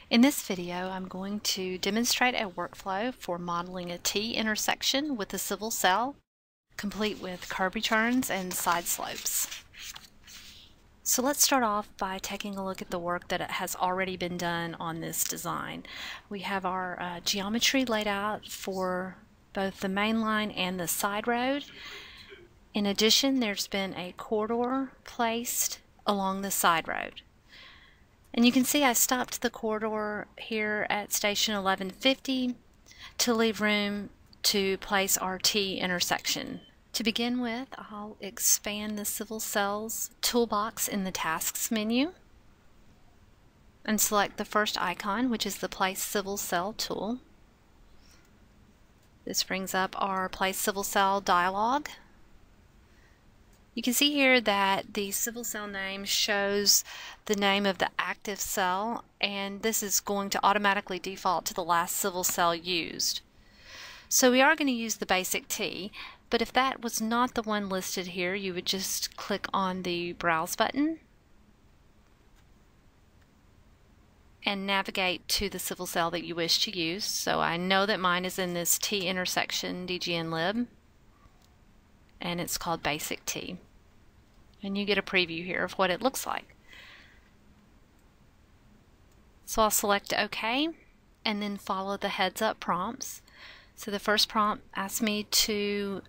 In this video, I'm going to demonstrate a workflow for modeling a T intersection with a Civilcell, complete with curb returns and side slopes. So let's start off by taking a look at the work that has already been done on this design. We have our geometry laid out for both the main line and the side road. In addition, there's been a corridor placed along the side road. And you can see I stopped the corridor here at station 1150 to leave room to place our T intersection. To begin with, I'll expand the Civilcells toolbox in the Tasks menu and select the first icon, which is the Place Civilcell tool. This brings up our Place Civilcell dialog. You can see here that the Civilcell name shows the name of the active cell, and this is going to automatically default to the last Civilcell used. So we are going to use the basic T, but if that was not the one listed here, you would just click on the Browse button and navigate to the Civilcell that you wish to use. So I know that mine is in this T intersection DGNlib, and it's called Basic T. And you get a preview here of what it looks like. So I'll select OK and then follow the heads up prompts. So the first prompt asks me to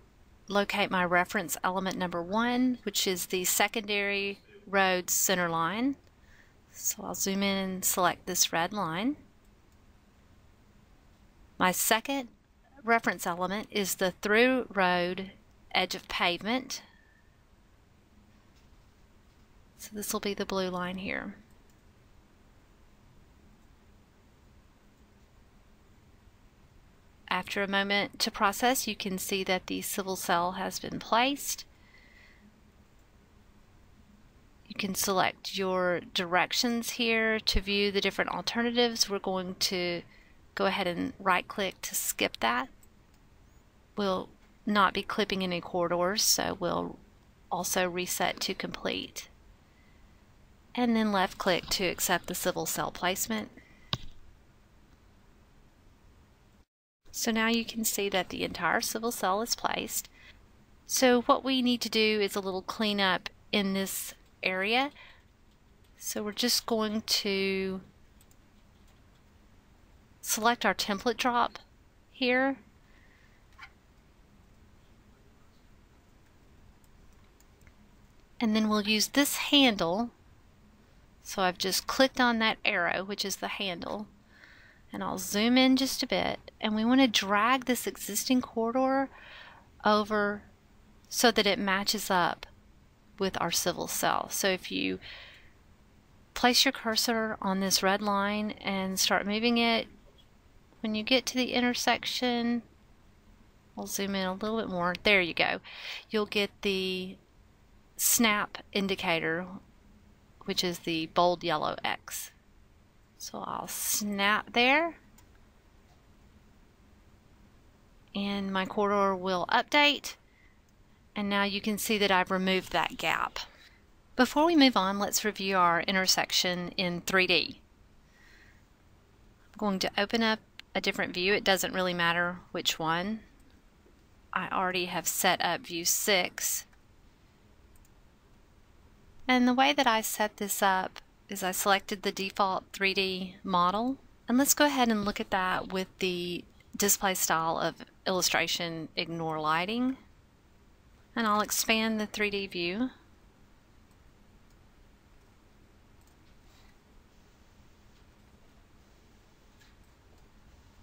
locate my reference element number 1, which is the secondary road center line. So I'll zoom in and select this red line. My second reference element is the through road edge of pavement. So this will be the blue line here. After a moment to process, you can see that the Civilcell has been placed. You can select your directions here to view the different alternatives. We're going to go ahead and right-click to skip that. We'll not be clipping any corridors, so we'll also reset to complete. And then left-click to accept the Civilcell placement. So now you can see that the entire Civilcell is placed. So what we need to do is a little cleanup in this area. So we're just going to select our template drop here. And then we'll use this handle. So I've just clicked on that arrow, which is the handle, and I'll zoom in just a bit, and we want to drag this existing corridor over so that it matches up with our Civilcell. So if you place your cursor on this red line and start moving it, when you get to the intersection, I'll zoom in a little bit more, there you go, you'll get the snap indicator, which is the bold yellow X. So I'll snap there, and my corridor will update, and now you can see that I've removed that gap. Before we move on, let's review our intersection in 3D. I'm going to open up a different view. It doesn't really matter which one. I already have set up view 6. And the way that I set this up is I selected the default 3D model. And let's go ahead and look at that with the display style of illustration ignore lighting. And I'll expand the 3D view.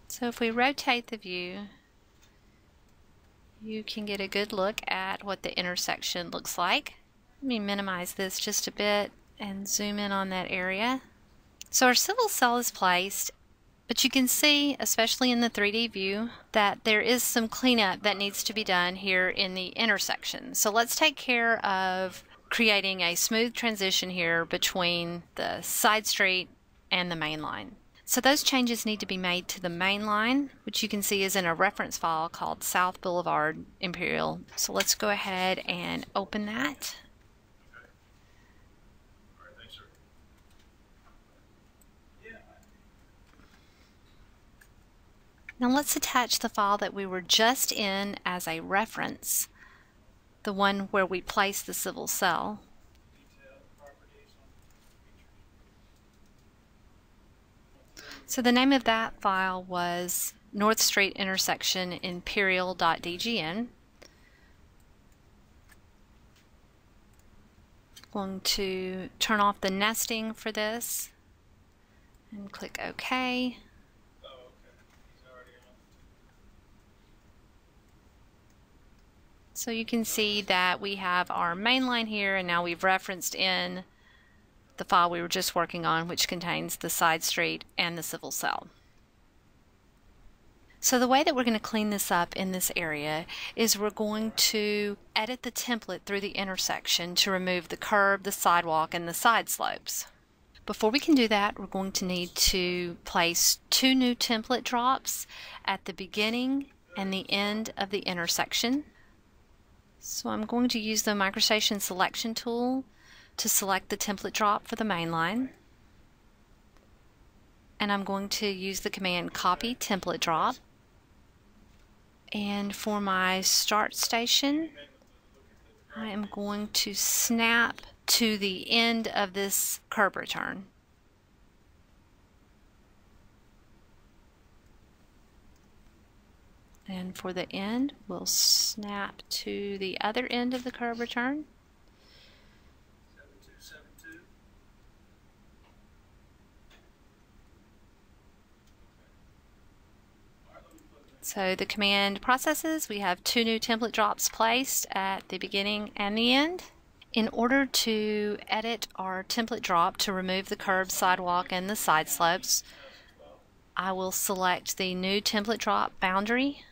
So if we rotate the view, you can get a good look at what the intersection looks like. Let me minimize this just a bit and zoom in on that area. So our Civilcell is placed, but you can see, especially in the 3D view, that there is some cleanup that needs to be done here in the intersection. So let's take care of creating a smooth transition here between the side street and the main line. So those changes need to be made to the main line, which you can see is in a reference file called South Boulevard Imperial. So let's go ahead and open that. Now let's attach the file that we were just in as a reference, the one where we placed the Civilcell. So the name of that file was North Street Intersection Imperial.dgn. Going to turn off the nesting for this and click OK. So you can see that we have our main line here, and now we've referenced in the file we were just working on, which contains the side street and the Civilcell. So the way that we're going to clean this up in this area is we're going to edit the template through the intersection to remove the curb, the sidewalk, and the side slopes. Before we can do that, we're going to need to place 2 new template drops at the beginning and the end of the intersection. So I'm going to use the MicroStation selection tool to select the template drop for the main line. And I'm going to use the command copy template drop. And for my start station, I am going to snap to the end of this curb return. And for the end, we'll snap to the other end of the curb return. So the command processes, we have 2 new template drops placed at the beginning and the end. In order to edit our template drop to remove the curb, sidewalk, and the side slopes, I will select the new template drop boundary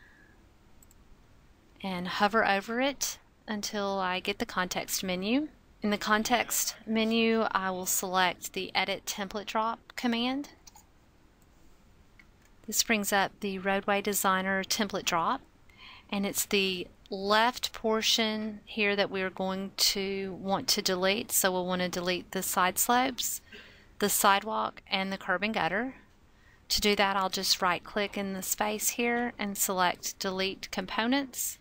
and hover over it until I get the context menu. In the context menu, I will select the Edit Template Drop command. This brings up the Roadway Designer template drop, and it's the left portion here that we're going to want to delete. So we'll want to delete the side slopes, the sidewalk, and the curb and gutter. To do that, I'll just right click in the space here and select Delete Components.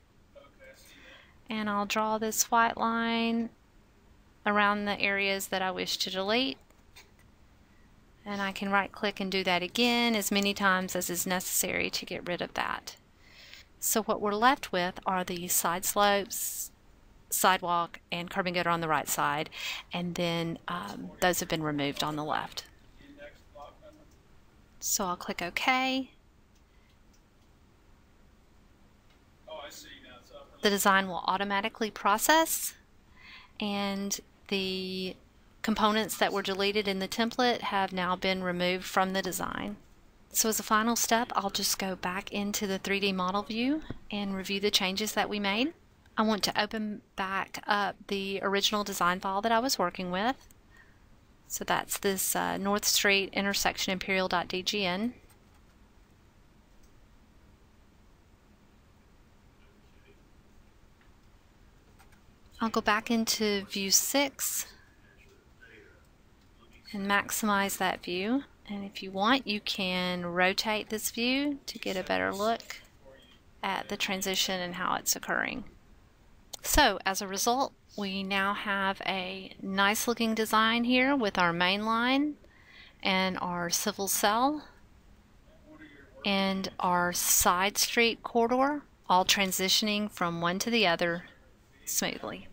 And I'll draw this white line around the areas that I wish to delete. And I can right click and do that again as many times as is necessary to get rid of that. So what we're left with are the side slopes, sidewalk, and curb and gutter on the right side, and then those have been removed on the left. So I'll click OK. The design will automatically process, and the components that were deleted in the template have now been removed from the design. So as a final step, I'll just go back into the 3D model view and review the changes that we made. I want to open back up the original design file that I was working with. So that's this North Street Intersection Imperial.dgn. I'll go back into view 6 and maximize that view. And if you want, you can rotate this view to get a better look at the transition and how it's occurring. So as a result, we now have a nice looking design here with our main line and our Civilcell and our side street corridor all transitioning from one to the other smoothly.